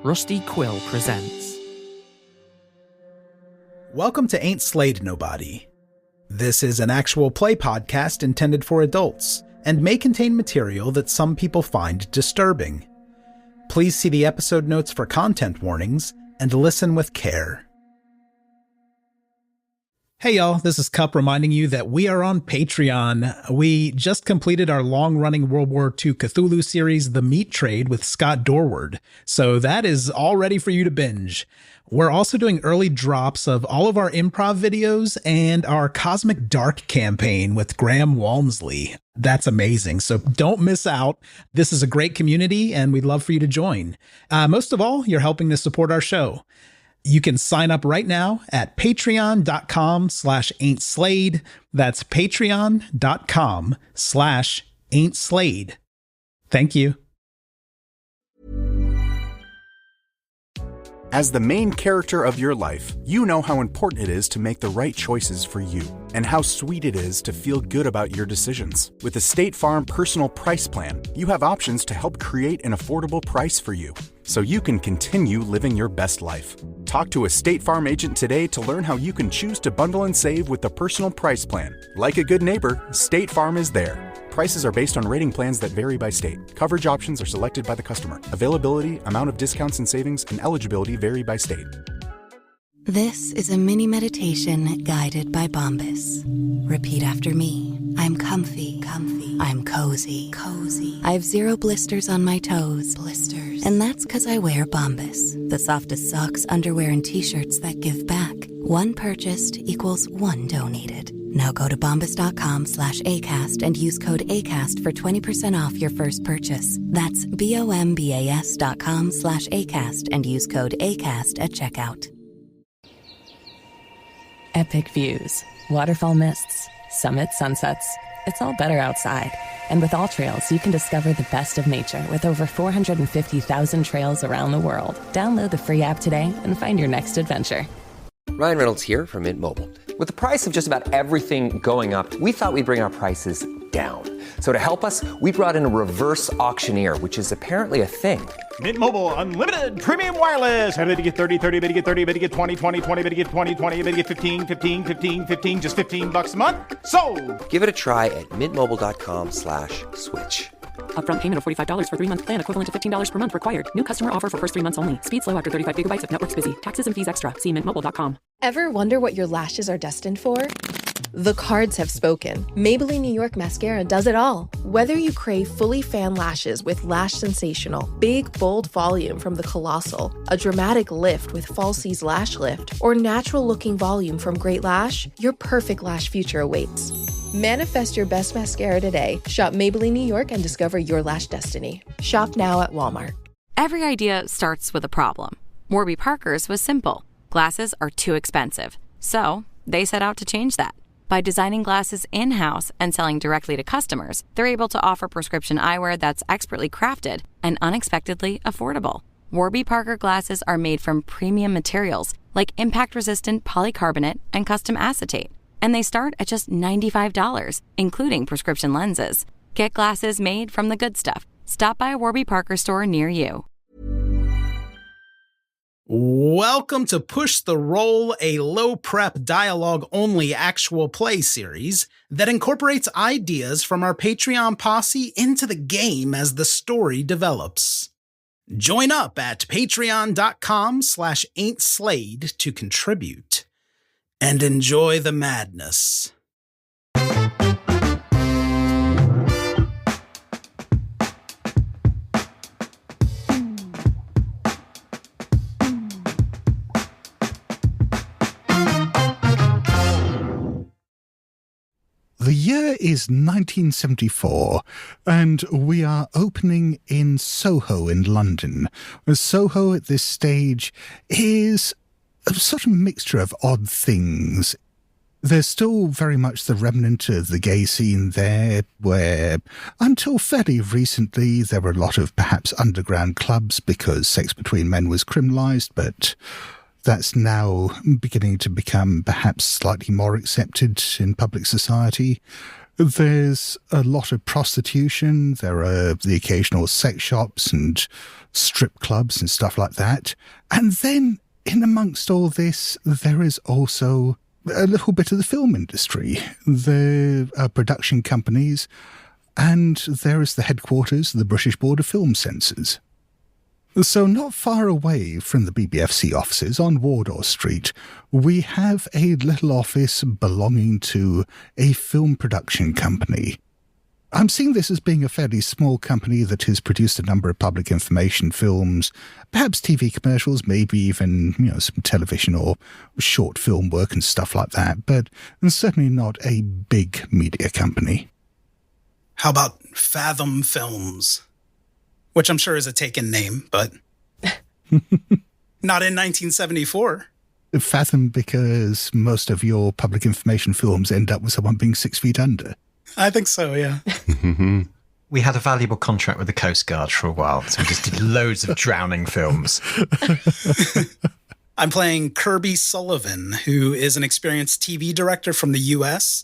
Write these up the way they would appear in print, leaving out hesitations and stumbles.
Rusty Quill presents. Welcome to Ain't Slayed Nobody. This is an actual play podcast intended for adults, and may contain material that some people find disturbing. Please see the episode notes for content warnings, and listen with care. Hey y'all, this is Cup reminding you that we are on Patreon. We just completed our long-running World War II Cthulhu series, The Meat Trade, with Scott Dorward, so that is all ready for you to binge. We're also doing early drops of all of our improv videos and our Cosmic Dark campaign with Graham Walmsley. That's amazing, so don't miss out. This is a great community, and we'd love for you to join. Most of all, you're helping to support our show. You can sign up right now at patreon.com/ain'tslayed. That's patreon.com/ain'tslayed. Thank you. As the main character of your life, you know how important it is to make the right choices for you, and how sweet it is to feel good about your decisions. With the State Farm Personal Price Plan, you have options to help create an affordable price for you, so you can continue living your best life. Talk to a State Farm agent today to learn how you can choose to bundle and save with the Personal Price Plan. Like a good neighbor, State Farm is there. Prices are based on rating plans that vary by state. Coverage options are selected by the customer. Availability, amount of discounts and savings, and eligibility vary by state. This is a mini meditation guided by Bombas. Repeat after me. I'm comfy. I'm cozy. I have 0 blisters on my toes. And that's because I wear Bombas, the softest socks, underwear, and t-shirts that give back. One purchased equals one donated. Now go to bombas.com/ACAST and use code ACAST for 20% off your first purchase. That's BOMBAS.com/ACAST and use code ACAST at checkout. Epic views, waterfall mists, summits, sunsets. It's all better outside. And with All Trails, you can discover the best of nature with over 450,000 trails around the world. Download the free app today and find your next adventure. Ryan Reynolds here from Mint Mobile. With the price of just about everything going up, we thought we'd bring our prices down. So to help us, we brought in a reverse auctioneer, which is apparently a thing. Mint Mobile Unlimited Premium Wireless. How to get 30, 30, bit to get 30, bit to get 20, 20, 20, bit to get 20, 20, bit to get 15, 15, 15, 15, just $15 a month? Sold! Give it a try at mintmobile.com/switch. Upfront payment of $45 for 3-month plan, equivalent to $15 per month required. New customer offer for first 3 months only. Speed slow after 35 gigabytes if network's busy. Taxes and fees extra. See mintmobile.com. Ever wonder what your lashes are destined for? The cards have spoken. Maybelline New York Mascara does it all. Whether you crave fully fan lashes with Lash Sensational, big, bold volume from the Colossal, a dramatic lift with Falsies Lash Lift, or natural-looking volume from Great Lash, your perfect lash future awaits. Manifest your best mascara today. Shop Maybelline New York and discover your lash destiny. Shop now at Walmart. Every idea starts with a problem. Warby Parker's was simple. Glasses are too expensive. So they set out to change that. By designing glasses in-house and selling directly to customers, they're able to offer prescription eyewear that's expertly crafted and unexpectedly affordable. Warby Parker glasses are made from premium materials like impact-resistant polycarbonate and custom acetate. And they start at just $95, including prescription lenses. Get glasses made from the good stuff. Stop by a Warby Parker store near you. Welcome to Push the Roll, a low-prep, dialogue-only actual play series that incorporates ideas from our Patreon posse into the game as the story develops. Join up at patreon.com/ain'tslayed to contribute. And enjoy the madness. The year is 1974, and we are opening in Soho in London. Soho at this stage is a sort of mixture of odd things. There's still very much the remnant of the gay scene there, where until fairly recently there were a lot of perhaps underground clubs because sex between men was criminalised, but that's now beginning to become perhaps slightly more accepted in public society. There's a lot of prostitution. There are the occasional sex shops and strip clubs and stuff like that. And then, in amongst all this, there is also a little bit of the film industry. There are production companies, and there is the headquarters of the British Board of Film Censors. So not far away from the BBFC offices on Wardour Street, we have a little office belonging to a film production company. I'm seeing this as being a fairly small company that has produced a number of public information films, perhaps TV commercials, maybe even, some television or short film work and stuff like that, but certainly not a big media company. How about Fathom Films? Which I'm sure is a taken name, but not in 1974. Fathom because most of your public information films end up with someone being 6 feet under. I think so, yeah. We had a valuable contract with the Coast Guard for a while, so we just did loads of drowning films. I'm playing Kirby Sullivan, who is an experienced TV director from the U.S.,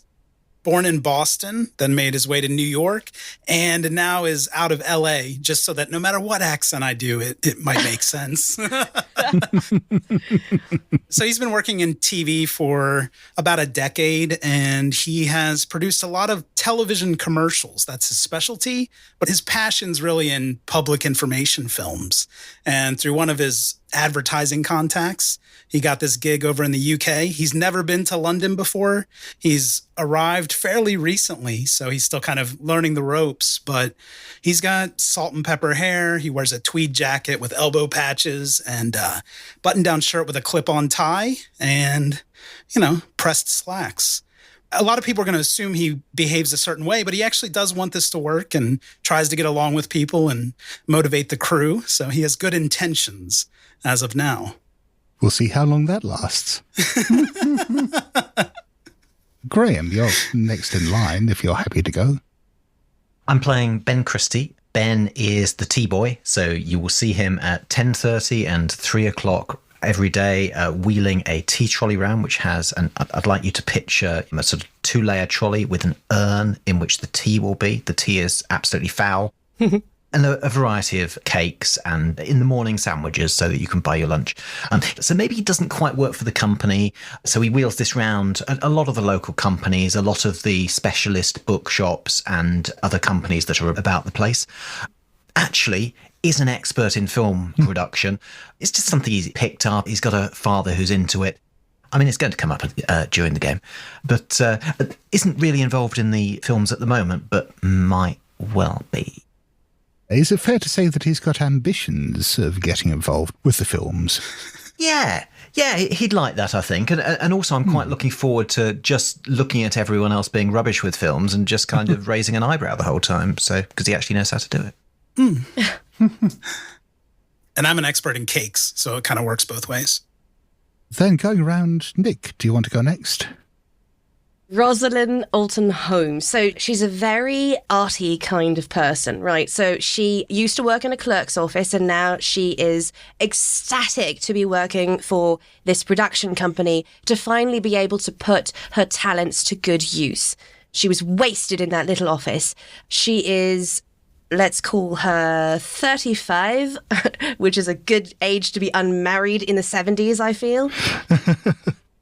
born in Boston, then made his way to New York, and now is out of L.A., just so that no matter what accent I do, it might make sense. So he's been working in TV for about a decade, and he has produced a lot of television commercials. That's his specialty, but his passion's really in public information films. And through one of his advertising contacts, he got this gig over in the UK. He's never been to London before. He's arrived fairly recently, so he's still kind of learning the ropes, but he's got salt and pepper hair. He wears a tweed jacket with elbow patches and a button-down shirt with a clip-on tie and, pressed slacks. A lot of people are going to assume he behaves a certain way, but he actually does want this to work and tries to get along with people and motivate the crew, so he has good intentions as of now. We'll see how long that lasts. Graham, you're next in line if you're happy to go. I'm playing Ben Christie. Ben is the tea boy, so you will see him at 10:30 and 3 o'clock every day wheeling a tea trolley round, which has, I'd like you to picture a sort of 2-layer trolley with an urn in which the tea will be. The tea is absolutely foul. And a variety of cakes and in the morning sandwiches so that you can buy your lunch. So maybe he doesn't quite work for the company. So he wheels this round a lot of the local companies, a lot of the specialist bookshops and other companies that are about the place. Actually is an expert in film production. It's just something he's picked up. He's got a father who's into it. I mean, it's going to come up during the game, but isn't really involved in the films at the moment, but might well be. Is it fair to say that he's got ambitions of getting involved with the films? Yeah, he'd like that, I think. And also I'm quite looking forward to just looking at everyone else being rubbish with films and just kind of raising an eyebrow the whole time, so because he actually knows how to do it. And I'm an expert in cakes, so it kind of works both ways. Then going around, Nick, do you want to go next? Rosalind Alton Holmes. So she's a very arty kind of person, right? So she used to work in a clerk's office and now she is ecstatic to be working for this production company to finally be able to put her talents to good use. She was wasted in that little office. She is, let's call her 35, which is a good age to be unmarried in the 70s, I feel.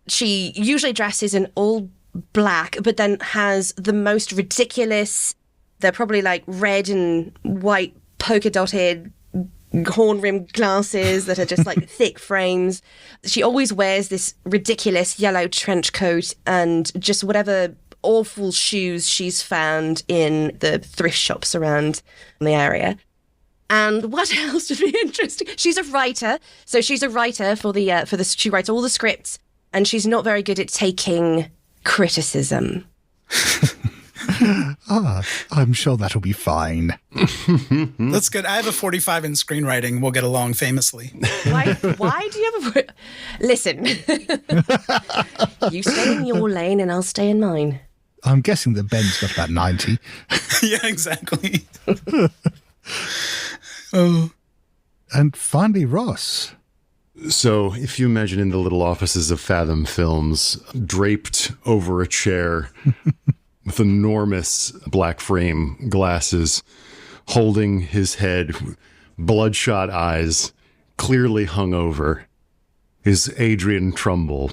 She usually dresses in all black, but then has the most ridiculous, they're probably like red and white polka dotted horn-rimmed glasses that are just like thick frames. She always wears this ridiculous yellow trench coat and just whatever awful shoes she's found in the thrift shops around the area. And what else would be interesting? She's a writer. So she's a writer for the she writes all the scripts, and she's not very good at taking criticism. I'm sure that'll be fine. That's good. I have a 45 in screenwriting. We'll get along famously. Why do you have a... Listen. You stay in your lane and I'll stay in mine. I'm guessing that Ben's got about 90. Yeah, exactly. Oh. And finally, Ross. So if you imagine in the little offices of Fathom Films, draped over a chair with enormous black frame glasses, holding his head, bloodshot eyes, clearly hungover, is Adrian Trumbull.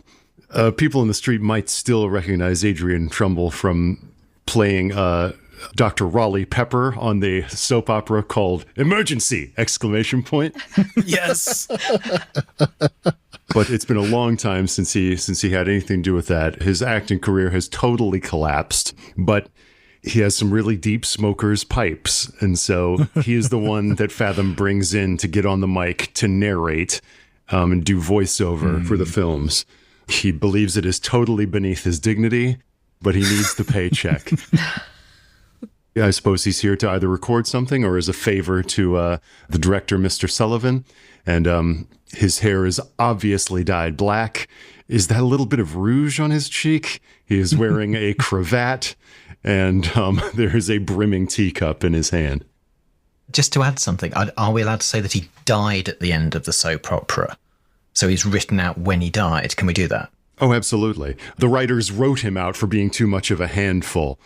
People in the street might still recognize Adrian Trumbull from playing Dr. Raleigh Pepper on the soap opera called Emergency! ! Yes. But it's been a long time since he had anything to do with that. His acting career has totally collapsed, but he has some really deep smoker's pipes. And so he is the one that Fathom brings in to get on the mic to narrate and do voiceover for the films. He believes it is totally beneath his dignity, but he needs the paycheck. I suppose he's here to either record something or as a favor to the director, Mr. Sullivan. And his hair is obviously dyed black. Is that a little bit of rouge on his cheek? He is wearing a cravat, and there is a brimming teacup in his hand. Just to add something, are we allowed to say that he died at the end of the soap opera? So he's written out when he died. Can we do that? Oh, absolutely. The writers wrote him out for being too much of a handful.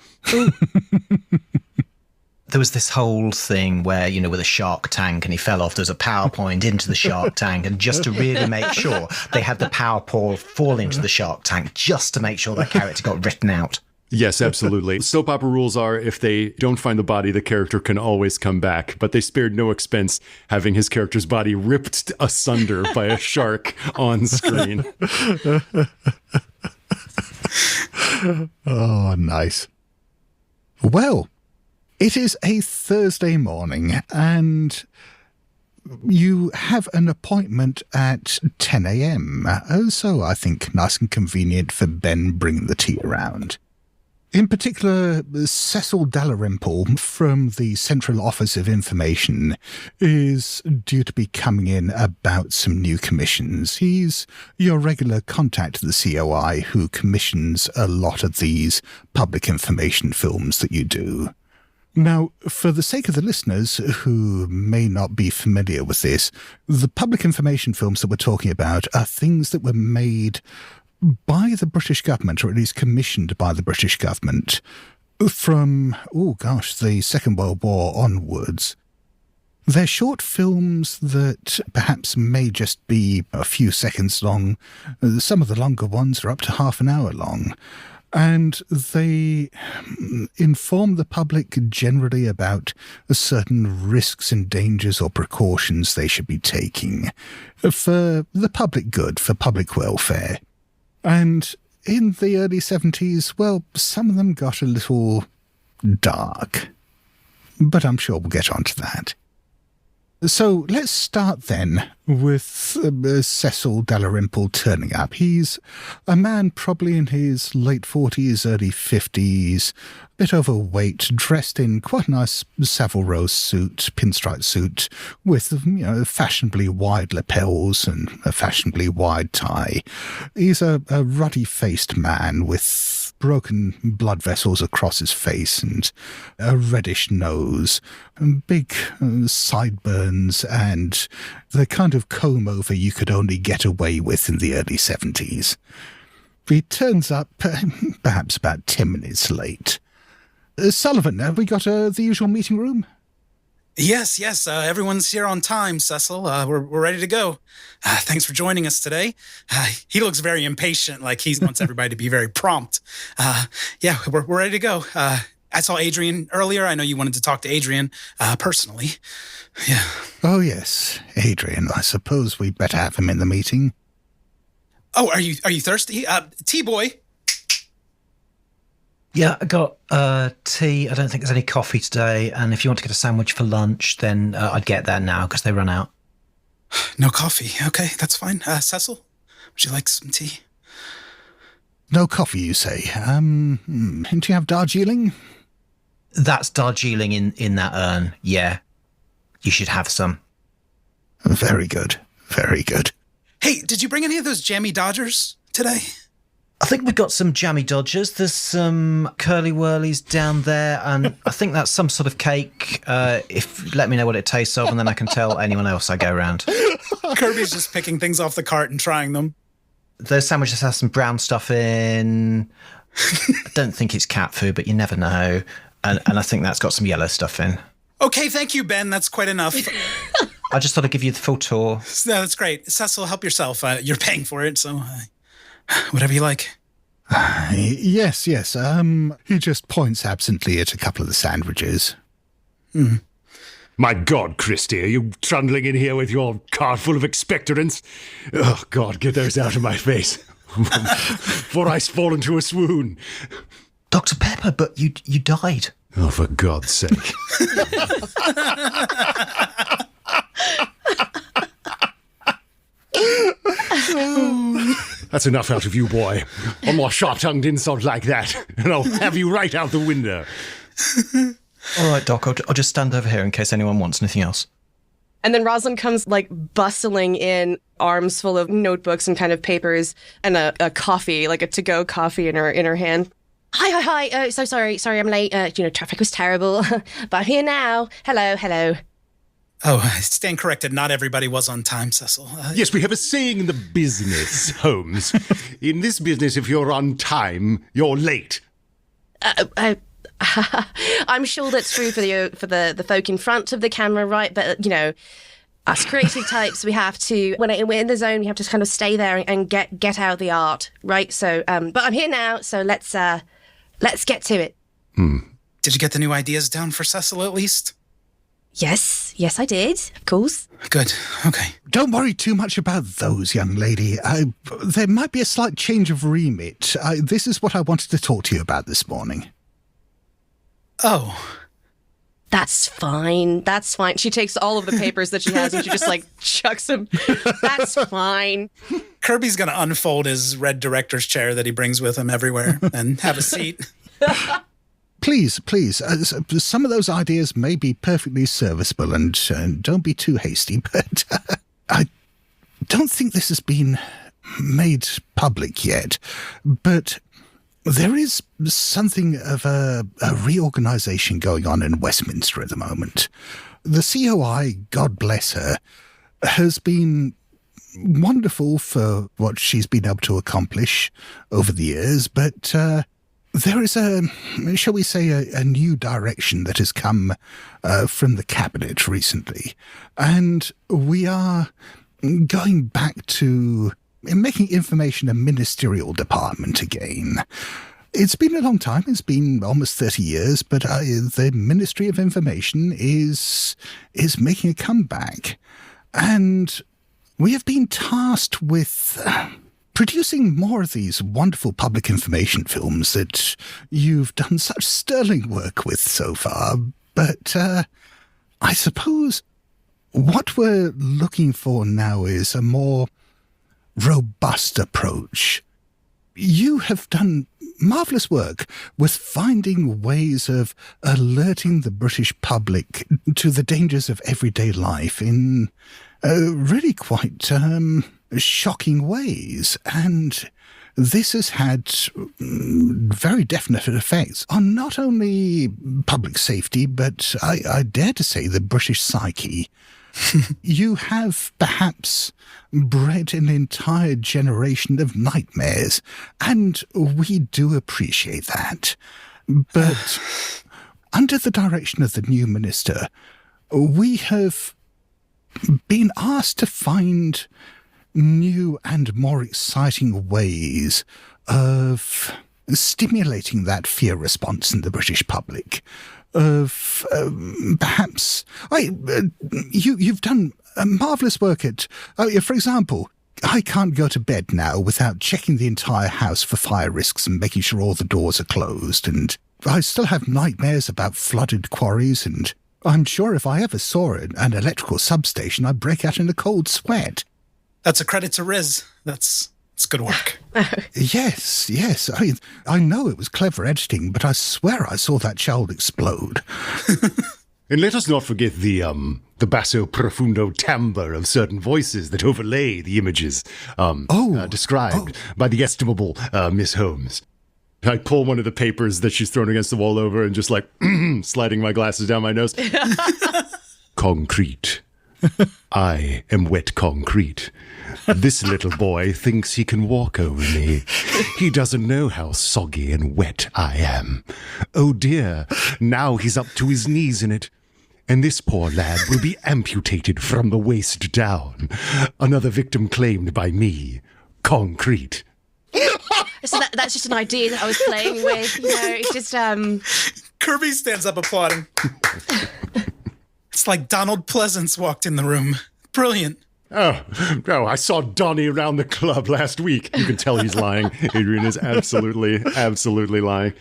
There was this whole thing where, with a shark tank and he fell off, there was a PowerPoint into the shark tank, and just to really make sure they had the PowerPoint fall into the shark tank, just to make sure that character got written out. Yes, absolutely. Soap opera rules are if they don't find the body, the character can always come back. But they spared no expense having his character's body ripped asunder by a shark on screen. Oh, nice. Well, it is a Thursday morning, and you have an appointment at 10 a.m. So I think nice and convenient for Ben bringing the tea around. In particular, Cecil Dalrymple from the Central Office of Information is due to be coming in about some new commissions. He's your regular contact at the COI who commissions a lot of these public information films that you do. Now, for the sake of the listeners who may not be familiar with this, the public information films that we're talking about are things that were made by the British government, or at least commissioned by the British government, from, the Second World War onwards. They're short films that perhaps may just be a few seconds long. Some of the longer ones are up to half an hour long. And they inform the public generally about certain risks and dangers or precautions they should be taking for the public good, for public welfare. And in the early 70s, well, some of them got a little dark. But I'm sure we'll get onto that. So let's start then with Cecil Dalrymple turning up. He's a man probably in his late 40s, early 50s, a bit overweight, dressed in quite a nice Savile Row suit, pinstripe suit, with fashionably wide lapels and a fashionably wide tie. He's a ruddy-faced man with broken blood vessels across his face and a reddish nose, and big sideburns, and the kind of comb-over you could only get away with in the early 70s. He turns up perhaps about 10 minutes late. Sullivan, have we got the usual meeting room? Yes. Everyone's here on time, Cecil. We're ready to go. Thanks for joining us today. He looks very impatient, like he wants everybody to be very prompt. We're ready to go. I saw Adrian earlier. I know you wanted to talk to Adrian personally. Yeah. Oh, yes. Adrian, I suppose we'd better have him in the meeting. Oh, are you thirsty? Tea-boy. Yeah, I got tea. I don't think there's any coffee today. And if you want to get a sandwich for lunch, then I'd get that now because they run out. No coffee. Okay, that's fine. Cecil, would you like some tea? No coffee, you say? Do you have Darjeeling? That's Darjeeling in that urn, yeah. You should have some. Very good. Very good. Hey, did you bring any of those jammy Dodgers today? I think we've got some jammy Dodgers. There's some curly whirlies down there, and I think that's some sort of cake. Let me know what it tastes of, and then I can tell anyone else I go around. Kirby's just picking things off the cart and trying them. Those sandwiches have some brown stuff in. I don't think it's cat food, but you never know. And I think that's got some yellow stuff in. Okay, thank you, Ben. That's quite enough. I just thought I'd give you the full tour. No, that's great. Cecil, help yourself. You're paying for it, so whatever you like. Yes. He just points absently at a couple of the sandwiches. My God, Christy, are you trundling in here with your cart full of expectorants? Oh, God, get those out of my face. For I fall into a swoon. Dr. Pepper, but you died. Oh, for God's sake. That's enough out of you, boy. One more sharp-tongued insult like that, and I'll have you right out the window. All right, Doc, I'll just stand over here in case anyone wants anything else. And then Rosalind comes, like, bustling in, arms full of notebooks and kind of papers, and a coffee, like a to-go coffee in her hand. Hi. So sorry, I'm late. Traffic was terrible, but I'm here now. Hello. Oh, I stand corrected. Not everybody was on time, Cecil. Yes, we have a saying in the business, Holmes. In this business, if you're on time, you're late. I'm sure that's true for the folk in front of the camera, right? But, us creative types, we have to, when we're in the zone, we have to kind of stay there and get out the art, right? So, but I'm here now, so let's get to it. Did you get the new ideas down for Cecil at least? Yes, I did, of course. Good, okay. Don't worry too much about those, young lady. There might be a slight change of remit. This is what I wanted to talk to you about this morning. Oh. That's fine. She takes all of the papers that she has and she just, chucks them. That's fine. Kirby's going to unfold his red director's chair that he brings with him everywhere and have a seat. Please, some of those ideas may be perfectly serviceable, and don't be too hasty, but I don't think this has been made public yet. But there is something of a reorganization going on in Westminster at the moment. The COI, God bless her, has been wonderful for what she's been able to accomplish over the years, but there is a new direction that has come from the cabinet recently, and we are going back to making information a ministerial department again. It's been a long time. It's been almost 30 years, but the Ministry of Information is making a comeback, and we have been tasked with producing more of these wonderful public information films that you've done such sterling work with so far. But I suppose what we're looking for now is a more robust approach. You have done marvellous work with finding ways of alerting the British public to the dangers of everyday life in really quite shocking ways, and this has had very definite effects on not only public safety, but I dare to say the British psyche. You have perhaps bred an entire generation of nightmares, and we do appreciate that. But under the direction of the new minister, we have been asked to find new and more exciting ways of stimulating that fear response in the British public. Of perhaps you've done marvellous work at, for example, I can't go to bed now without checking the entire house for fire risks and making sure all the doors are closed, and I still have nightmares about flooded quarries, and I'm sure if I ever saw an electrical substation, I'd break out in a cold sweat. That's a credit to Riz. It's good work. Yes. I know it was clever editing, but I swear I saw that child explode. And let us not forget the basso profundo timbre of certain voices that overlay the images described by the estimable Miss Holmes. I pull one of the papers that she's thrown against the wall over and just sliding my glasses down my nose. Concrete, I am wet concrete. This little boy thinks he can walk over me. He doesn't know how soggy and wet I am. Oh dear, now he's up to his knees in it. And this poor lad will be amputated from the waist down. Another victim claimed by me. Concrete. So that's just an idea that I was playing with. You know, it's just Kirby stands up applauding. It's like Donald Pleasance walked in the room. Brilliant. Oh, I saw Donnie around the club last week. You can tell he's lying. Adrian is absolutely lying.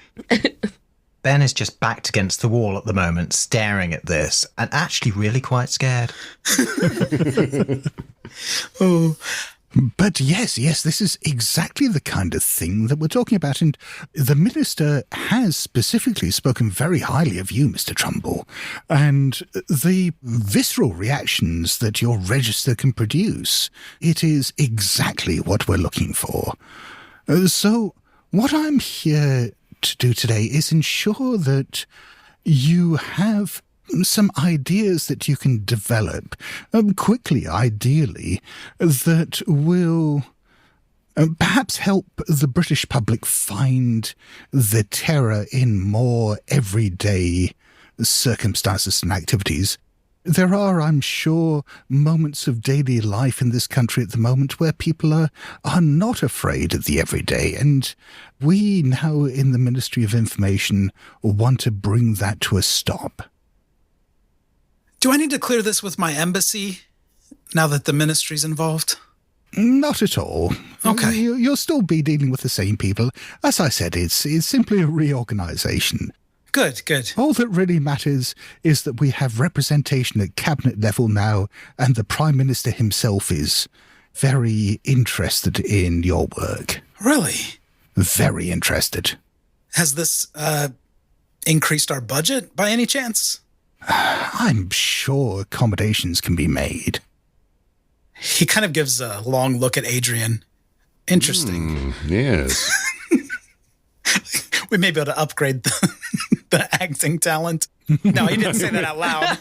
Ben is just backed against the wall at the moment, staring at this, and actually really quite scared. Oh. But yes, this is exactly the kind of thing that we're talking about. And the minister has specifically spoken very highly of you, Mr. Trumbull. And the visceral reactions that your register can produce, it is exactly what we're looking for. So what I'm here to do today is ensure that you have some ideas that you can develop quickly, ideally, that will perhaps help the British public find the terror in more everyday circumstances and activities. There are, I'm sure, moments of daily life in this country at the moment where people are not afraid of the everyday, and we now in the Ministry of Information want to bring that to a stop. Do I need to clear this with my embassy now that the ministry's involved? Not at all. Okay. You'll still be dealing with the same people. As I said, it's simply a reorganization. Good. All that really matters is that we have representation at cabinet level now, and the Prime Minister himself is very interested in your work. Really? Very interested. Has this increased our budget by any chance? I'm sure accommodations can be made. He kind of gives a long look at Adrian. Interesting. Yes. We may be able to upgrade the acting talent. No, he didn't say that out loud.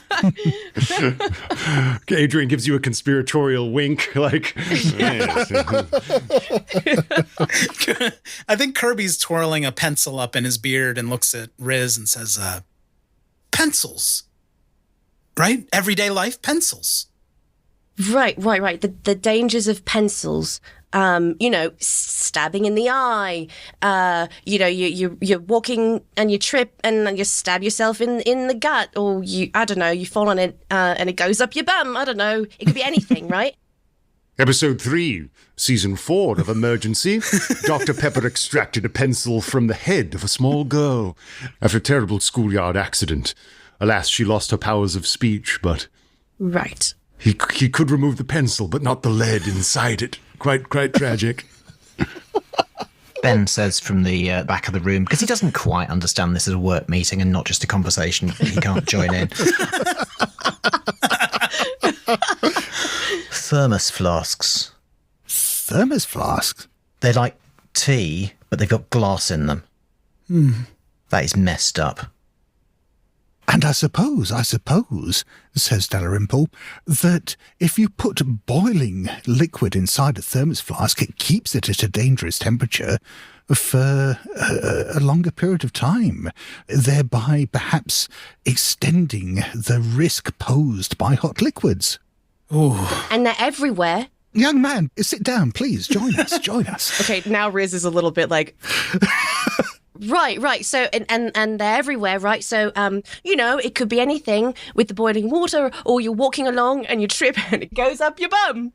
Adrian gives you a conspiratorial wink, like, yes. I think Kirby's twirling a pencil up in his beard and looks at Riz and says, pencils. Right? Everyday life pencils. Right. The dangers of pencils. Stabbing in the eye. You're walking and you trip and you stab yourself in the gut, or you fall on it and it goes up your bum. I don't know. It could be anything, right? Episode 3, Season 4 of Emergency. Dr. Pepper extracted a pencil from the head of a small girl after a terrible schoolyard accident. Alas, she lost her powers of speech, but... Right. He could remove the pencil, but not the lead inside it. Quite tragic. Ben says from the back of the room, because he doesn't quite understand this as a work meeting and not just a conversation. He can't join in. Thermos flasks. Thermos flasks? They're like tea, but they've got glass in them. That is messed up. And I suppose, says Dalrymple, that if you put boiling liquid inside a thermos flask, it keeps it at a dangerous temperature for a longer period of time, thereby perhaps extending the risk posed by hot liquids. Ooh. And they're everywhere. Young man, sit down, please. Join us. Okay, now Riz is a little bit like... Right. So, and they're everywhere, right? So, it could be anything with the boiling water, or you're walking along and you trip and it goes up your bum.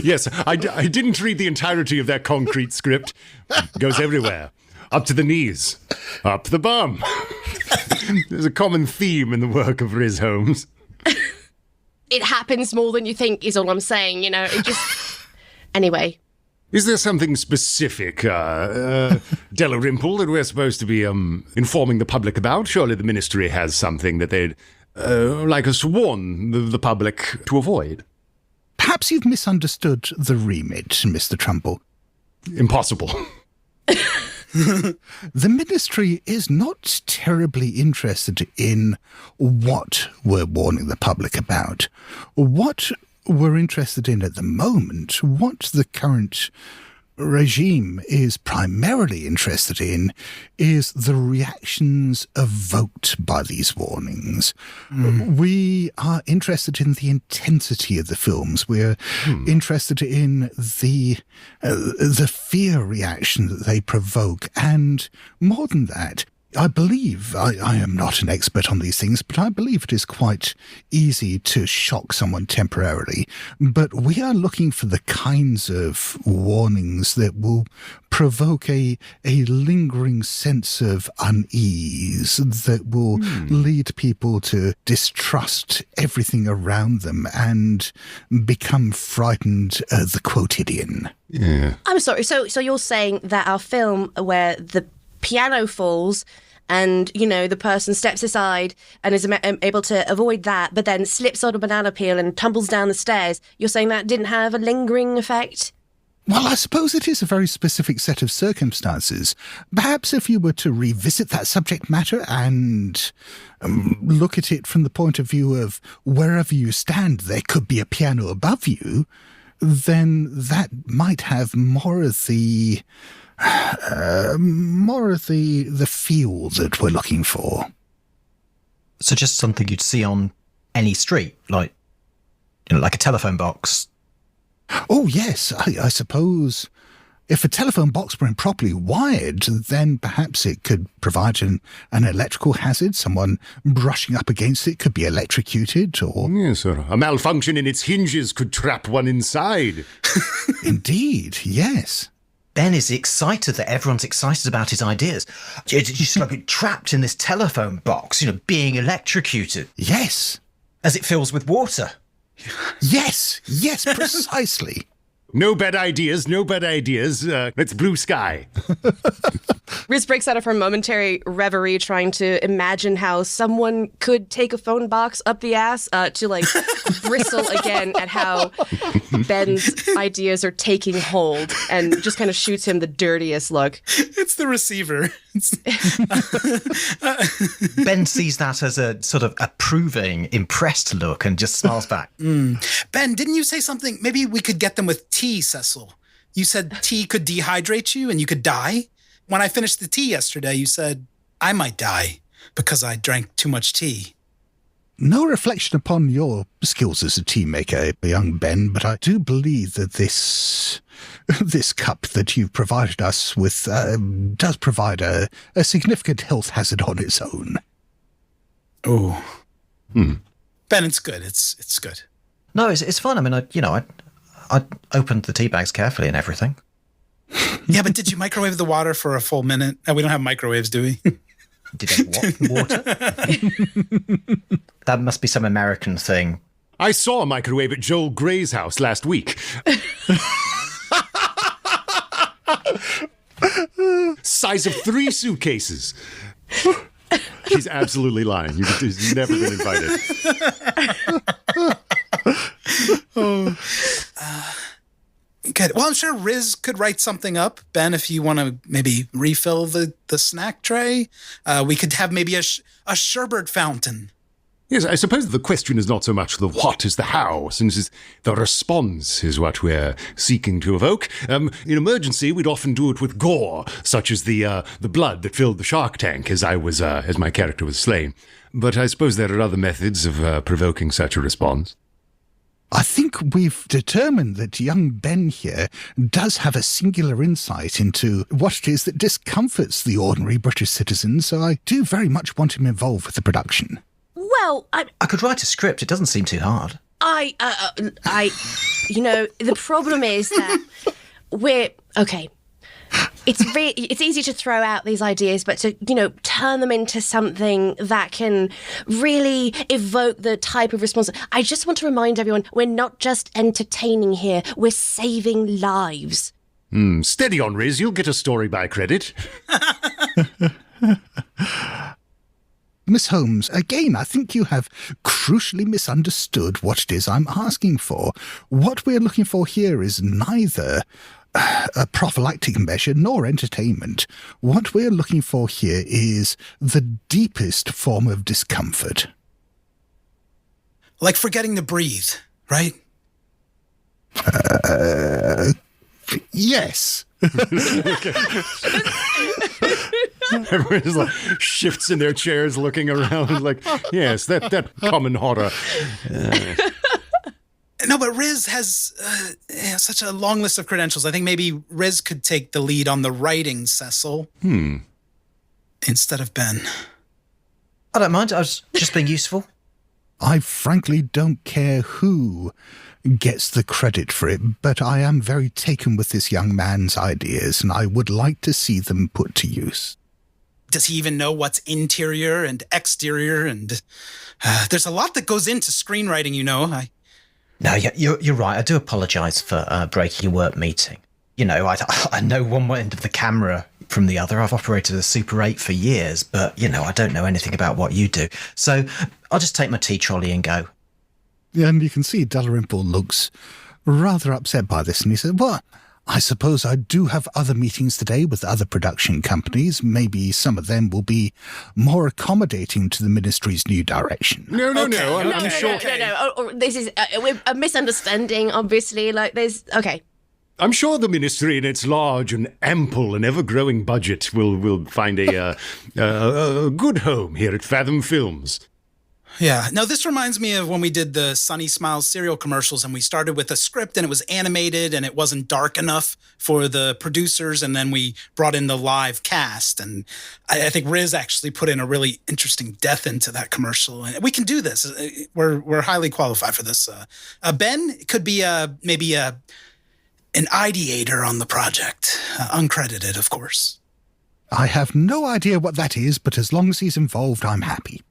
Yes, I didn't read the entirety of that concrete script. It goes everywhere. Up to the knees. Up the bum. There's a common theme in the work of Riz Holmes. It happens more than you think is all I'm saying, it just... Anyway... Is there something specific, Dalrymple, that we're supposed to be informing the public about? Surely the ministry has something that they'd like us to warn the public to avoid. Perhaps you've misunderstood the remit, Mr. Trumbull. Impossible. The Ministry is not terribly interested in what we're warning the public about. What we're interested in at the moment, what the current regime is primarily interested in, is the reactions evoked by these warnings. We are interested in the intensity of the films. We're interested in the fear reaction that they provoke. And more than that, I believe, I am not an expert on these things, but I believe it is quite easy to shock someone temporarily. But we are looking for the kinds of warnings that will provoke a lingering sense of unease, that will lead people to distrust everything around them and become frightened of the quotidian. Yeah. I'm sorry, so you're saying that our film where the piano falls and, you know, the person steps aside and is able to avoid that, but then slips on a banana peel and tumbles down the stairs, you're saying that didn't have a lingering effect? Well, I suppose it is a very specific set of circumstances. Perhaps if you were to revisit that subject matter and look at it from the point of view of wherever you stand, there could be a piano above you, then that might have more of the feel that we're looking for. So just something you'd see on any street, like, you know, like a telephone box. Oh, yes, I suppose if a telephone box were improperly wired, then perhaps it could provide an electrical hazard. Someone brushing up against it could be electrocuted, or... Yes, sir. A malfunction in its hinges could trap one inside. Indeed, yes. Ben is excited that everyone's excited about his ideas. It's just like trapped in this telephone box, you know, being electrocuted. Yes. As it fills with water. Yes, precisely. No bad ideas, no bad ideas. It's blue sky. Riz breaks out of her momentary reverie trying to imagine how someone could take a phone box up the ass to, like, bristle again at how Ben's ideas are taking hold and just kind of shoots him the dirtiest look. It's the receiver. Ben sees that as a sort of approving, impressed look and just smiles back. Ben, didn't you say something? Maybe we could get them with tea, Cecil. You said tea could dehydrate you and you could die. When I finished the tea yesterday, you said I might die because I drank too much tea. No reflection upon your skills as a tea maker, young Ben, but I do believe that this cup that you've provided us with does provide a significant health hazard on its own. Oh. Ben, it's good. It's good. No, it's fun. I mean, I opened the tea bags carefully and everything. Yeah, but did you microwave the water for a full minute? We don't have microwaves, do we? Did I what? Water? That must be some American thing. I saw a microwave at Joel Gray's house last week. Size of 3 suitcases. She's absolutely lying. You've never been invited. Good. Well, I'm sure Riz could write something up. Ben, if you want to maybe refill the snack tray, we could have maybe a sherbet fountain. Yes, I suppose the question is not so much the what as the how, since the response is what we're seeking to evoke. In emergency, we'd often do it with gore, such as the blood that filled the shark tank as my character was slain. But I suppose there are other methods of provoking such a response. I think we've determined that young Ben here does have a singular insight into what it is that discomforts the ordinary British citizen, so I do very much want him involved with the production. Well, I could write a script. It doesn't seem too hard. The problem is that okay. It's easy to throw out these ideas, but to, turn them into something that can really evoke the type of response. I just want to remind everyone, we're not just entertaining here, we're saving lives. Steady on, Riz. You'll get a story by credit. Miss Holmes, again, I think you have crucially misunderstood what it is I'm asking for. What we're looking for here is neither a prophylactic measure nor entertainment. What we're looking for here is the deepest form of discomfort. Like forgetting to breathe, right? Yes. Everyone just like shifts in their chairs, looking around like, yes, that common horror. No, but Riz has such a long list of credentials. I think maybe Riz could take the lead on the writing, Cecil. Instead of Ben. I don't mind. I was just being useful. I frankly don't care who gets the credit for it, but I am very taken with this young man's ideas, and I would like to see them put to use. Does he even know what's interior and exterior? And there's a lot that goes into screenwriting, you know. No, you're right. I do apologise for breaking your work meeting. You know, I know one end of the camera from the other. I've operated a Super 8 for years, but, you know, I don't know anything about what you do. So I'll just take my tea trolley and go. And you can see Dalrymple looks rather upset by this, and he said, well, I suppose I do have other meetings today with other production companies. Maybe some of them will be more accommodating to the ministry's new direction. No. I'm sure. No. This is a misunderstanding, obviously. Like, okay. I'm sure the ministry, in its large and ample and ever-growing budget, will find a good home here at Fathom Films. Yeah. No, this reminds me of when we did the Sunny Smiles cereal commercials, and we started with a script and it was animated and it wasn't dark enough for the producers, and then we brought in the live cast. And I think Riz actually put in a really interesting death into that commercial. And we can do this. We're highly qualified for this. Ben could be maybe an ideator on the project, uncredited, of course. I have no idea what that is, but as long as he's involved, I'm happy.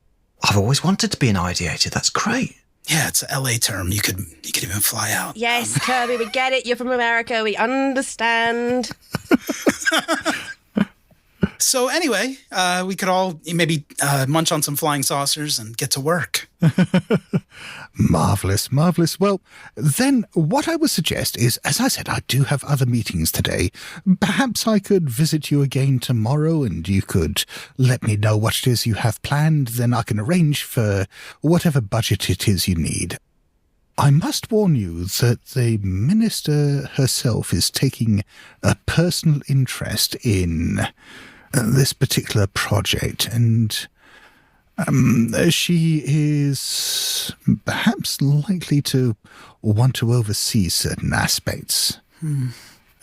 I've always wanted to be an ideator. That's great. Yeah, it's a LA term. You could even fly out. Yes, Kirby, we get it. You're from America. We understand. So anyway, we could all maybe munch on some flying saucers and get to work. Marvelous. Well, then what I would suggest is, as I said, I do have other meetings today. Perhaps I could visit you again tomorrow and you could let me know what it is you have planned. Then I can arrange for whatever budget it is you need. I must warn you that the minister herself is taking a personal interest in this particular project, and she is perhaps likely to want to oversee certain aspects.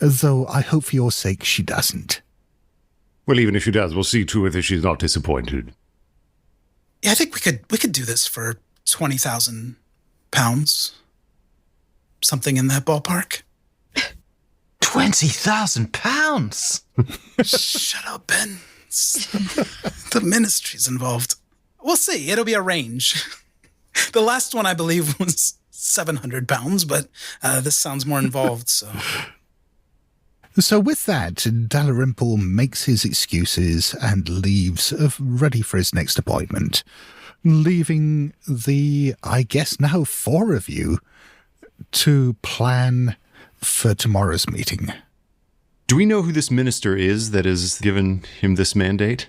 Though I hope for your sake she doesn't. Well, even if she does, we'll see to it that she's not disappointed. Yeah, I think we could do this for £20,000. Something in that ballpark. £20,000? Shut up, Ben. The ministry's involved. We'll see. It'll be a range. The last one, I believe, was £700, but this sounds more involved, so... So with that, Dalrymple makes his excuses and leaves, ready for his next appointment, leaving the, I guess now 4 of you, to plan for tomorrow's meeting. Do we know who this minister is that has given him this mandate?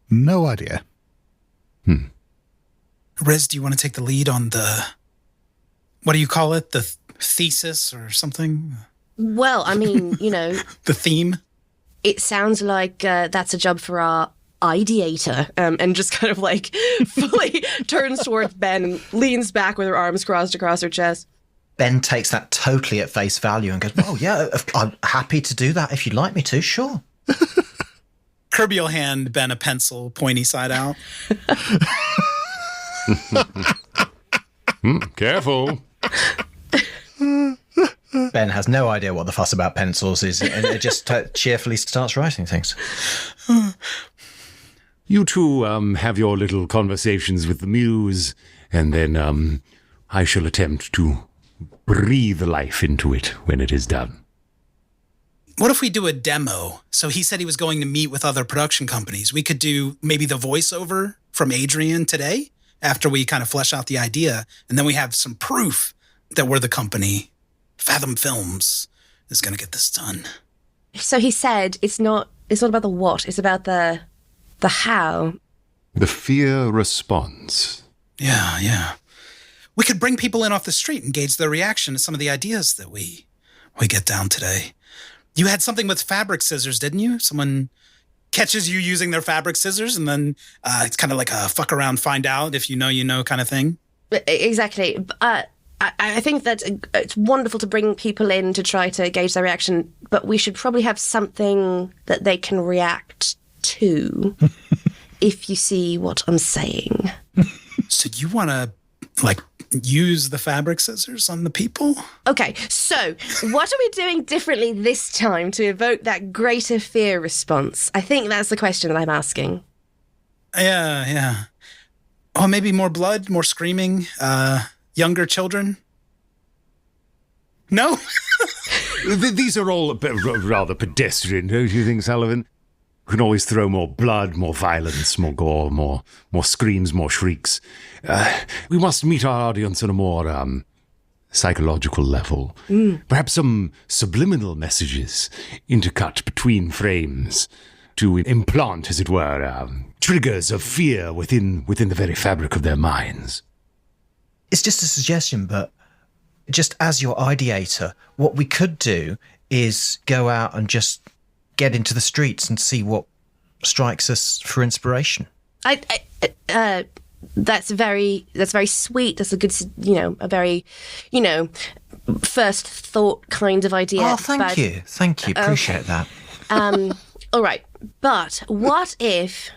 No idea. Riz, do you want to take the lead on the, what do you call it? The thesis or something? Well, I mean, you know... The theme? It sounds like that's a job for our ideator, and just kind of like fully turns towards Ben and leans back with her arms crossed across her chest. Ben takes that totally at face value and goes, well, yeah, I'm happy to do that if you'd like me to, sure. Kirby will hand Ben a pencil, pointy side out. Careful. Ben has no idea what the fuss about pencils is, and it just cheerfully starts writing things. You two have your little conversations with the muse, and then I shall attempt to breathe life into it when it is done. What if we do a demo? So he said he was going to meet with other production companies. We could do maybe the voiceover from Adrian today after we kind of flesh out the idea. And then we have some proof that we're the company, Fathom Films. is going to get this done. So he said it's not about the what, it's about the how. The fear response. Yeah. We could bring people in off the street and gauge their reaction to some of the ideas that we get down today. You had something with fabric scissors, didn't you? Someone catches you using their fabric scissors, and then it's kind of like a fuck around, find out, if you know kind of thing. Exactly. I think that it's wonderful to bring people in to try to gauge their reaction, but we should probably have something that they can react to, if you see what I'm saying. So you want to, use the fabric scissors on the people? Okay, so what are we doing differently this time to evoke that greater fear response? I think that's the question that I'm asking. Yeah. Oh, maybe more blood, more screaming, younger children? No? These are all rather pedestrian, don't you think, Sullivan? We can always throw more blood, more violence, more gore, more screams, more shrieks. We must meet our audience on a more psychological level. Perhaps some subliminal messages intercut between frames to implant, as it were, triggers of fear within the very fabric of their minds. It's just a suggestion, but just as your ideator, what we could do is go out and just get into the streets and see what strikes us for inspiration. That's very sweet. That's a good, a very, first thought kind of idea. Oh, thank you. Appreciate that. All right. But what if,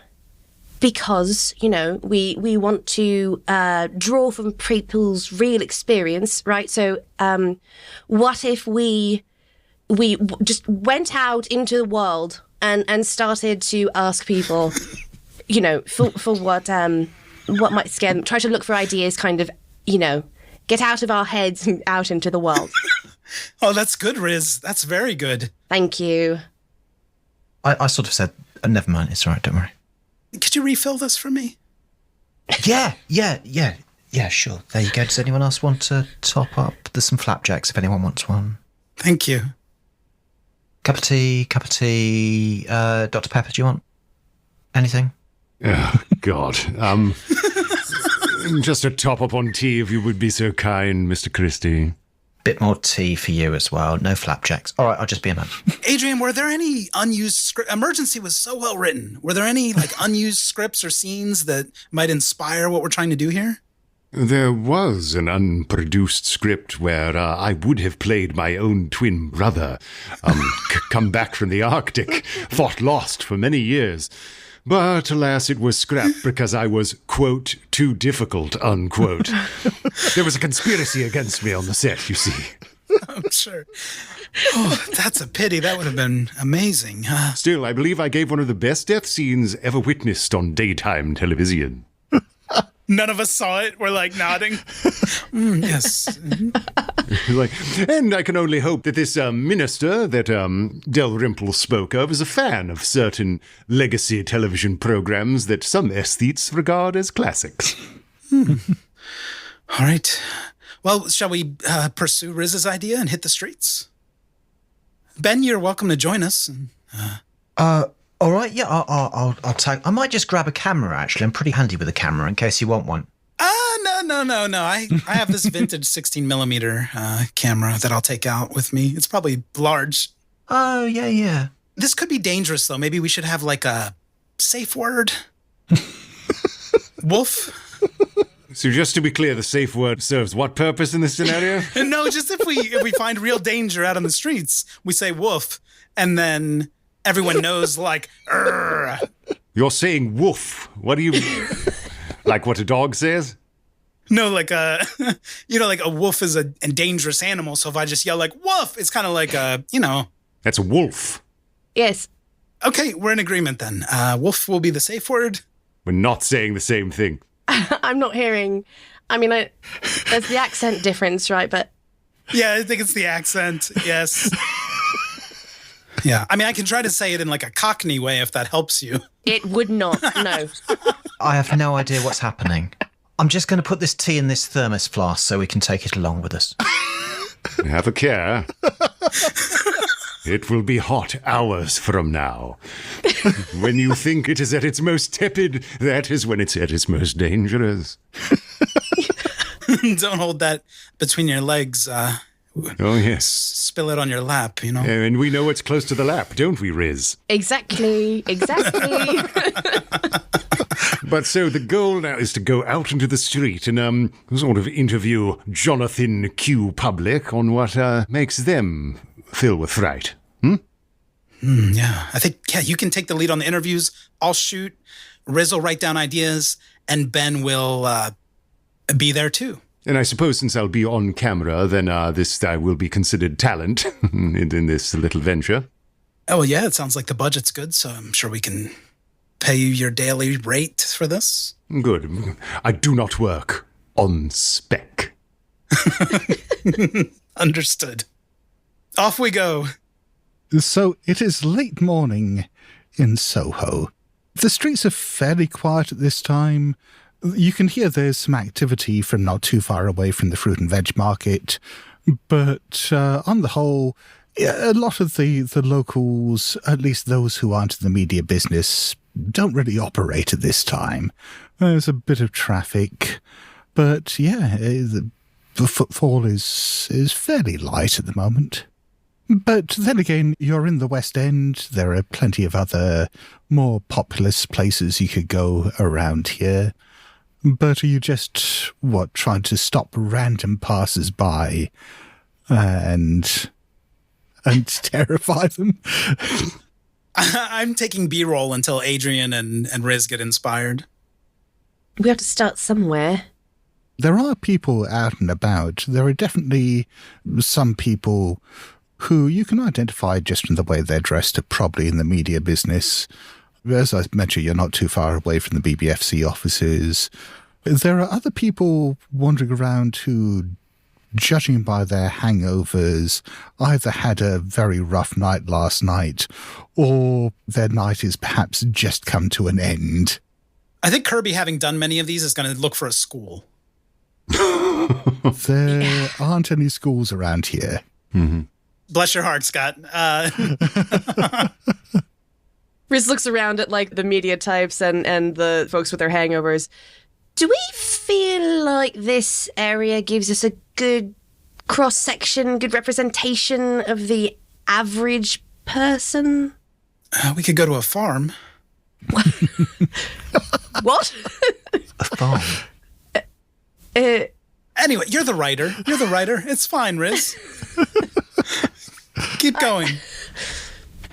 because, we want to draw from people's real experience, right? So what if we just went out into the world and started to ask people, for what might scare them, try to look for ideas, kind of, get out of our heads and out into the world. Oh, that's good, Riz. That's very good. Thank you. I sort of said, never mind, it's all right, don't worry. Could you refill this for me? Yeah, sure. There you go. Does anyone else want to top up? There's some flapjacks if anyone wants one. Thank you. Cup of tea, Dr. Pepper, do you want anything? Oh, God. Just a top up on tea, if you would be so kind, Mr. Christie. Bit more tea for you as well. No flapjacks. All right, I'll just be a man. Adrian, were there any unused scripts? Emergency was so well written. Were there any unused scripts or scenes that might inspire what we're trying to do here? There was an unproduced script where I would have played my own twin brother, come back from the Arctic, fought lost for many years. But alas, it was scrapped because I was, quote, too difficult, unquote. There was a conspiracy against me on the set, you see. I'm sure. Oh, that's a pity. That would have been amazing. Still, I believe I gave one of the best death scenes ever witnessed on daytime television. None of us saw it. We're nodding. Yes. And I can only hope that this minister that Dalrymple spoke of is a fan of certain legacy television programs that some aesthetes regard as classics. All right. Well, shall we pursue Riz's idea and hit the streets? Ben, you're welcome to join us. All right, yeah, I'll tag. I might just grab a camera, actually. I'm pretty handy with a camera in case you want one. No. I have this vintage 16mm camera that I'll take out with me. It's probably large. Oh, yeah. This could be dangerous, though. Maybe we should have a safe word. Wolf? So just to be clear, the safe word serves what purpose in this scenario? No, just if we find real danger out on the streets, we say woof, and then everyone knows, Urgh. You're saying woof. What do you... like what a dog says? No, a wolf is a dangerous animal, so if I just yell woof, it's kind of That's a wolf. Yes. Okay, we're in agreement then. Wolf will be the safe word. We're not saying the same thing. I'm not hearing... there's the accent difference, right? But... Yeah, I think it's the accent, yes. Yeah, I can try to say it in a Cockney way if that helps you. It would not, no. I have no idea what's happening. I'm just going to put this tea in this thermos flask so we can take it along with us. Have a care. It will be hot hours from now. When you think it is at its most tepid, that is when it's at its most dangerous. Don't hold that between your legs. Oh, yes. Spill it on your lap, you know? And we know what's close to the lap, don't we, Riz? Exactly. But so the goal now is to go out into the street and sort of interview Jonathan Q. Public on what makes them feel with fright. Yeah, I think, you can take the lead on the interviews. I'll shoot. Riz will write down ideas, and Ben will be there too. And I suppose since I'll be on camera, then this will be considered talent in this little venture. Oh, well, yeah, it sounds like the budget's good, so I'm sure we can pay you your daily rate for this. Good. I do not work on spec. Understood. Off we go. So it is late morning in Soho. The streets are fairly quiet at this time. You can hear there's some activity from not too far away from the fruit and veg market. But on the whole, a lot of the locals, at least those who aren't in the media business, don't really operate at this time. There's a bit of traffic. But yeah, the footfall is fairly light at the moment. But then again, you're in the West End. There are plenty of other more populous places you could go around here. But are you just, trying to stop random passers-by and terrify them? I'm taking B-roll until Adrian and Riz get inspired. We have to start somewhere. There are people out and about. There are definitely some people who you can identify just from the way they're dressed are probably in the media business. As I mentioned, you're not too far away from the BBFC offices. There are other people wandering around who, judging by their hangovers, either had a very rough night last night or their night is perhaps just come to an end. I think Kirby, having done many of these, is going to look for a school. There aren't any schools around here. Mm-hmm. Bless your heart, Scott. Riz looks around at the media types and the folks with their hangovers. Do we feel like this area gives us a good cross-section, good representation of the average person? We could go to a farm. What? A farm? Anyway, you're the writer. It's fine, Riz. Keep going.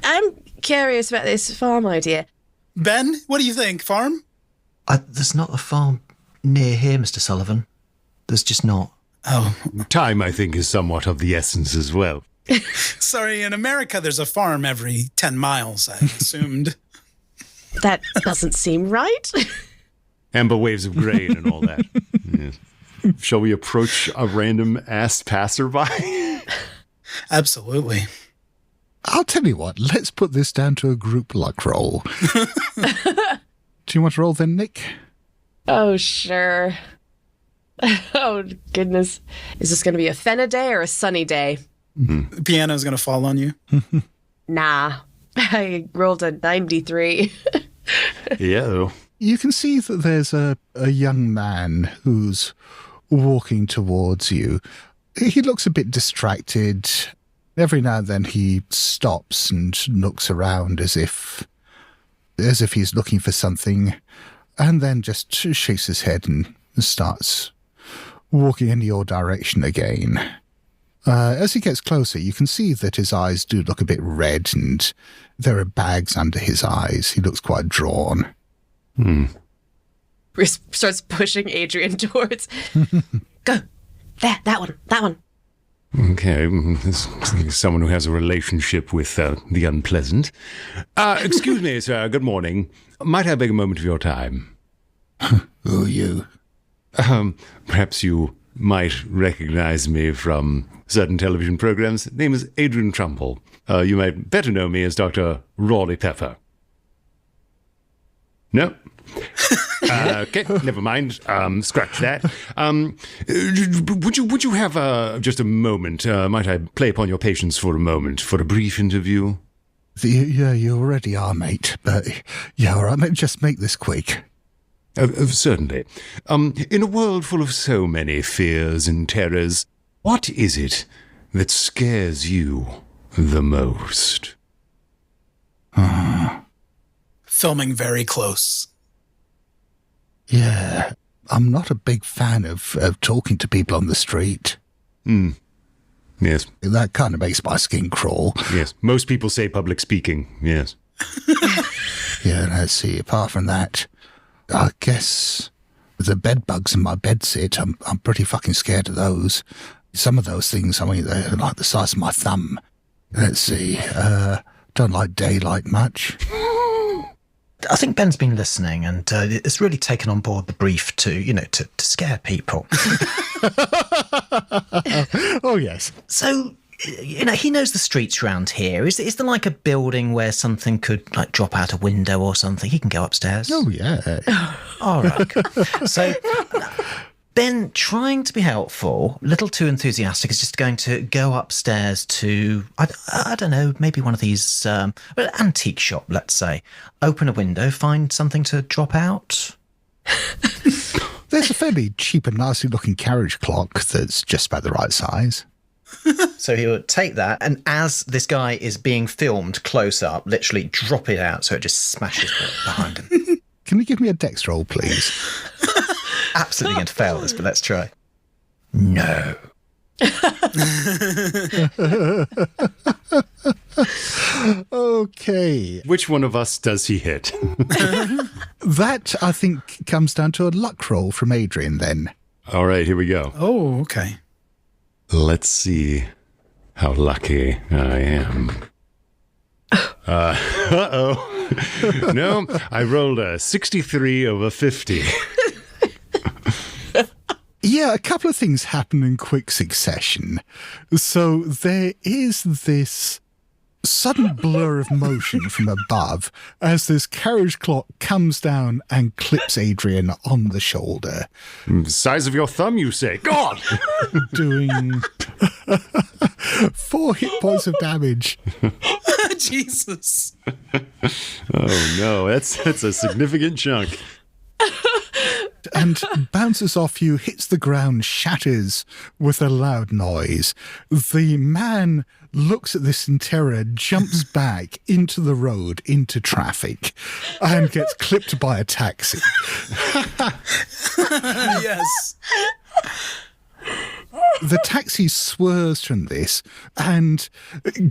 I'm curious about this farm idea. Ben, what do you think? Farm? There's not a farm near here, Mr. Sullivan. There's just not. Oh. Time, I think, is somewhat of the essence as well. Sorry, in America, there's a farm every 10 miles, I assumed. That doesn't seem right. Amber waves of grain and all that. Yes. Shall we approach a random ass passerby? Absolutely. I'll tell you what, let's put this down to a group luck roll. Do you want to roll then, Nick? Oh, sure. Oh, goodness. Is this going to be a Fenna day or a sunny day? Mm-hmm. The piano's going to fall on you. Nah. I rolled a 93. Yeah. You can see that there's a young man who's walking towards you. He looks a bit distracted. Every now and then he stops and looks around as if he's looking for something, and then just shakes his head and starts walking in your direction again. As he gets closer, you can see that his eyes do look a bit red, and there are bags under his eyes. He looks quite drawn. Riz starts pushing Adrian towards. Go. There, that one. Okay, someone who has a relationship with the unpleasant. Excuse me, sir, good morning. Might I beg a moment of your time? Who are you? Perhaps you might recognize me from certain television programs. Name is Adrian Trumbull. You might better know me as Dr. Rawley Pepper. No? Okay, never mind. Scratch that. Would you have just a moment? Might I play upon your patience for a moment, for a brief interview? Yeah, you already are, mate. But yeah, all right, just make this quick. Certainly. In a world full of so many fears and terrors, what is it that scares you the most? Filming very close. Yeah, I'm not a big fan of talking to people on the street. Yes. That kind of makes my skin crawl. Yes. Most people say public speaking. Yes. Yeah, let's see. Apart from that, I guess the bed bugs in my bedsit, I'm pretty fucking scared of those. Some of those things, I mean, they're like the size of my thumb. Let's see. Don't like daylight much. I think Ben's been listening and it's really taken on board the brief to scare people. Oh, yes. So, he knows the streets around here. Is there like a building where something could like drop out a window or something? He can go upstairs. Oh, yeah. All right. So, Ben, trying to be helpful, a little too enthusiastic, is just going to go upstairs to, I don't know, maybe one of these antique shop, let's say. Open a window, find something to drop out. There's a fairly cheap and nicely looking carriage clock that's just about the right size. So he would take that, and as this guy is being filmed close up, literally drop it out so it just smashes behind him. Can you give me a dex roll, please? Absolutely going to fail this, but let's try. No. Okay. Which one of us does he hit? That, I think, comes down to a luck roll from Adrian then. All right, here we go. Oh, okay. Let's see how lucky I am. Uh-oh. No, I rolled a 63 over 50. Yeah, a couple of things happen in quick succession. So there is this sudden blur of motion from above as this carriage clock comes down and clips Adrian on the shoulder. Size of your thumb, you say? God! Doing 4 hit points of damage. Jesus. Oh, no, that's a significant chunk. And bounces off you, hits the ground, shatters with a loud noise. The man looks at this in terror, jumps back into the road, into traffic, and gets clipped by a taxi. Yes. The taxi swerves from this and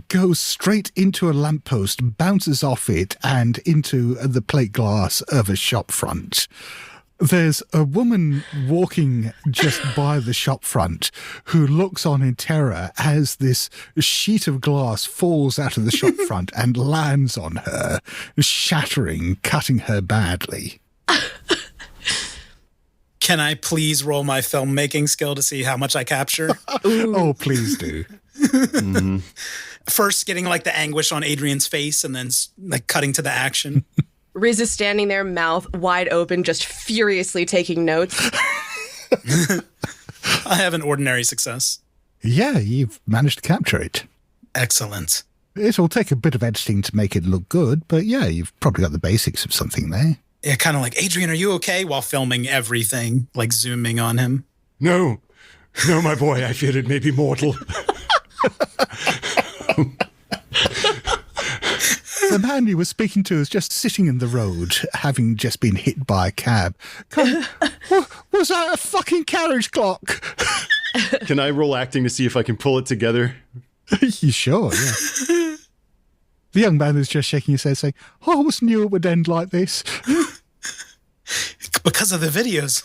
goes straight into a lamppost, bounces off it and into the plate glass of a shop front. There's a woman walking just by the shop front who looks on in terror as this sheet of glass falls out of the shop front and lands on her, shattering, cutting her badly. Can I please roll my filmmaking skill to see how much I capture? Oh, please do. Mm-hmm. First, getting like the anguish on Adrian's face and then like cutting to the action. Riz is standing there, mouth wide open, just furiously taking notes. I have an ordinary success. Yeah, you've managed to capture it. Excellent. It'll take a bit of editing to make it look good, but yeah, you've probably got the basics of something there. Yeah, kind of like, Adrian, are you okay? While filming everything, like zooming on him. No, my boy, I fear it may be mortal. The man you were speaking to is just sitting in the road, having just been hit by a cab. Was that a fucking carriage clock? Can I roll acting to see if I can pull it together? You sure, yeah. The young man is just shaking his head saying, I always knew it would end like this. Because of the videos.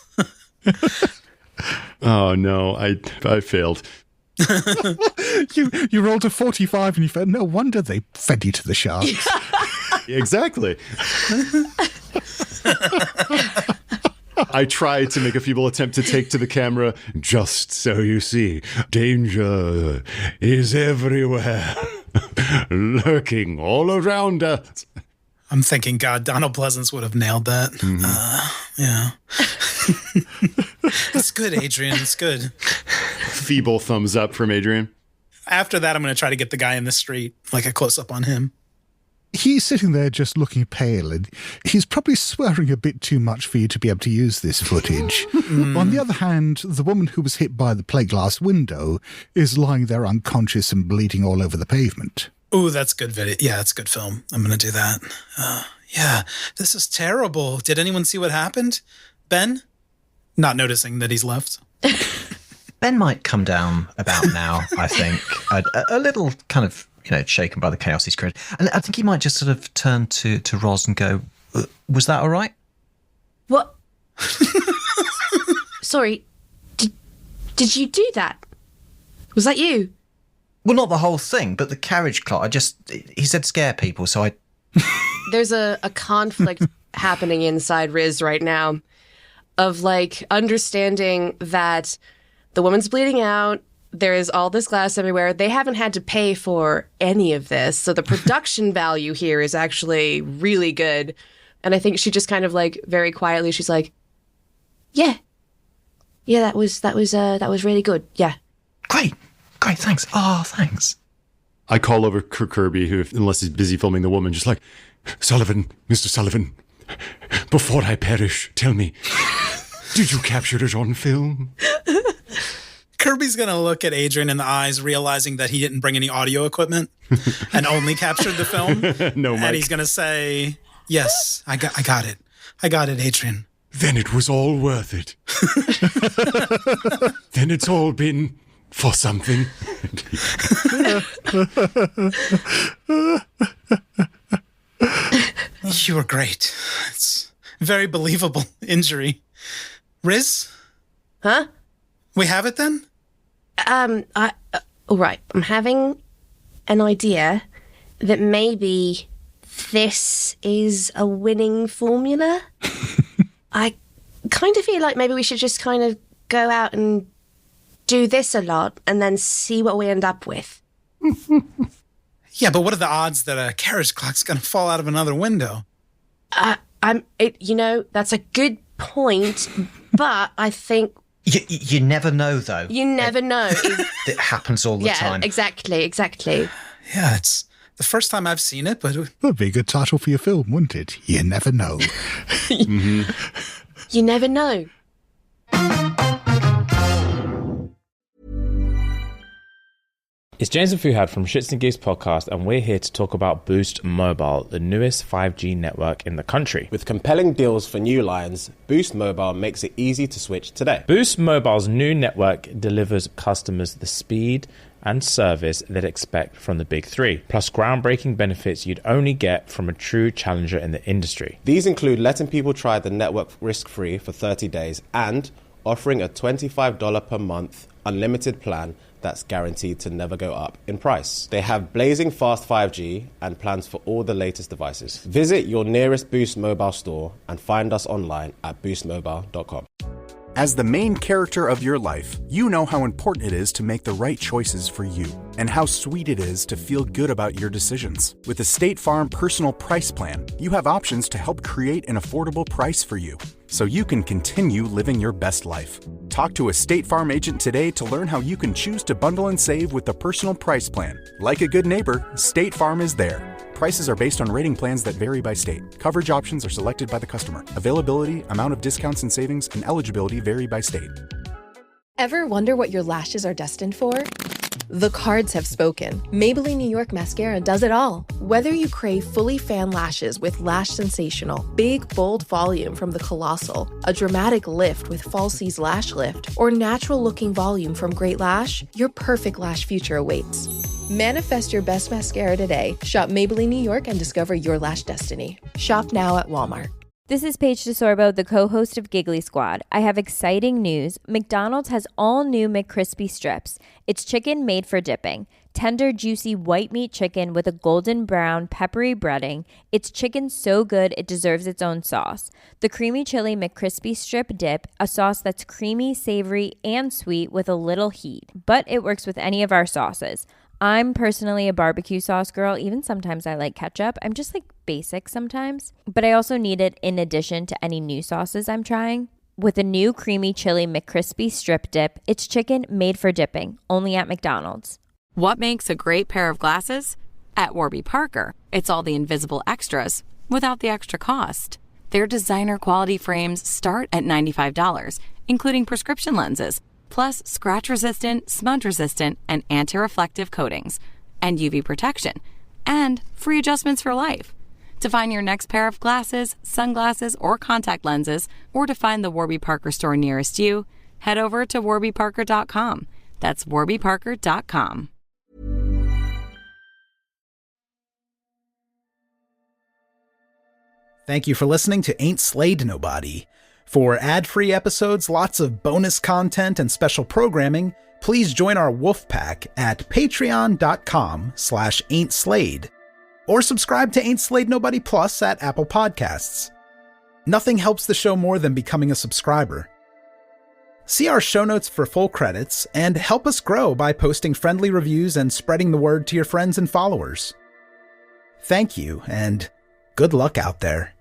Oh, no, I failed. You rolled a 45 and you felt, no wonder they fed you to the sharks. Exactly. I tried to make a feeble attempt to take to the camera, just so you see, danger is everywhere, lurking all around us. I'm thinking, God, Donald Pleasance would have nailed that. Yeah. That's good, Adrian. It's good. Feeble thumbs up from Adrian. After that, I'm going to try to get the guy in the street, like a close-up on him. He's sitting there just looking pale, and he's probably swearing a bit too much for you to be able to use this footage. On the other hand, the woman who was hit by the plate glass window is lying there unconscious and bleeding all over the pavement. Ooh, that's good video. Yeah, it's good film. I'm going to do that. Yeah, this is terrible. Did anyone see what happened? Ben? Not noticing that he's left. Ben might come down about now, I think. A little kind of, shaken by the chaos he's created. And I think he might just sort of turn to Roz and go, was that all right? What? Sorry, did you do that? Was that you? Well, not the whole thing, but the carriage clock. He said scare people, so I... There's a conflict happening inside Riz right now of understanding that the woman's bleeding out. There is all this glass everywhere. They haven't had to pay for any of this. So the production value here is actually really good. And I think she just kind of very quietly, she's like, yeah, that was really good. Yeah. Great, thanks. Oh, thanks. I call over Kirby, who, unless he's busy filming the woman, just like, Sullivan, Mr. Sullivan, before I perish, tell me, did you capture it on film? Kirby's going to look at Adrian in the eyes, realizing that he didn't bring any audio equipment and only captured the film. No, Mike. And he's going to say, yes, I got it. I got it, Adrian. Then it was all worth it. Then it's all been for something. You were great. It's a very believable injury. Riz? Huh? We have it then? All right. I'm having an idea that maybe this is a winning formula. I kind of feel like maybe we should just kind of go out and do this a lot and then see what we end up with. Yeah, but what are the odds that a carriage clock's going to fall out of another window? That's a good point, but I think... You never know, though. You never know. It happens all the time. Yeah, exactly. Yeah, it's the first time I've seen it, but... That'd be a good title for your film, wouldn't it? You never know. You never know. It's James and Fuhad from Shits and Gigs podcast, and we're here to talk about Boost Mobile, the newest 5G network in the country. With compelling deals for new lines, Boost Mobile makes it easy to switch today. Boost Mobile's new network delivers customers the speed and service they'd expect from the big three, plus groundbreaking benefits you'd only get from a true challenger in the industry. These include letting people try the network risk-free for 30 days and offering a $25 per month unlimited plan that's guaranteed to never go up in price. They have blazing fast 5G and plans for all the latest devices. Visit your nearest Boost Mobile store and find us online at boostmobile.com. As the main character of your life, you know how important it is to make the right choices for you and how sweet it is to feel good about your decisions. With the State Farm Personal Price Plan, you have options to help create an affordable price for you so you can continue living your best life. Talk to a State Farm agent today to learn how you can choose to bundle and save with the Personal Price Plan. Like a good neighbor, State Farm is there. Prices are based on rating plans that vary by state. Coverage options are selected by the customer. Availability, amount of discounts and savings, and eligibility vary by state. Ever wonder what your lashes are destined for? The cards have spoken. Maybelline New York Mascara does it all. Whether you crave fully fan lashes with Lash Sensational, big, bold volume from the Colossal, a dramatic lift with Falsies Lash Lift, or natural-looking volume from Great Lash, your perfect lash future awaits. Manifest your best mascara today. Shop Maybelline New York and discover your lash destiny. Shop now at Walmart. This is Paige DeSorbo, the co-host of Giggly Squad. I have exciting news. McDonald's has all new McCrispy strips. It's chicken made for dipping. Tender, juicy white meat chicken with a golden brown, peppery breading. It's chicken so good it deserves its own sauce. The creamy chili McCrispy strip dip, a sauce that's creamy, savory, and sweet with a little heat. But it works with any of our sauces. I'm personally a barbecue sauce girl. Even sometimes I like ketchup. I'm just like basic sometimes. But I also need it in addition to any new sauces I'm trying. With a new creamy chili McCrispy strip dip, it's chicken made for dipping, only at McDonald's. What makes a great pair of glasses? At Warby Parker, it's all the invisible extras without the extra cost. Their designer quality frames start at $95, including prescription lenses, plus scratch-resistant, smudge-resistant, and anti-reflective coatings, and UV protection, and free adjustments for life. To find your next pair of glasses, sunglasses, or contact lenses, or to find the Warby Parker store nearest you, head over to warbyparker.com. That's warbyparker.com. Thank you for listening to Ain't Slayed Nobody. For ad-free episodes, lots of bonus content, and special programming, please join our wolf pack at patreon.com/ain'tslayed, or subscribe to Ain't Slayed Nobody Plus at Apple Podcasts. Nothing helps the show more than becoming a subscriber. See our show notes for full credits, and help us grow by posting friendly reviews and spreading the word to your friends and followers. Thank you, and good luck out there.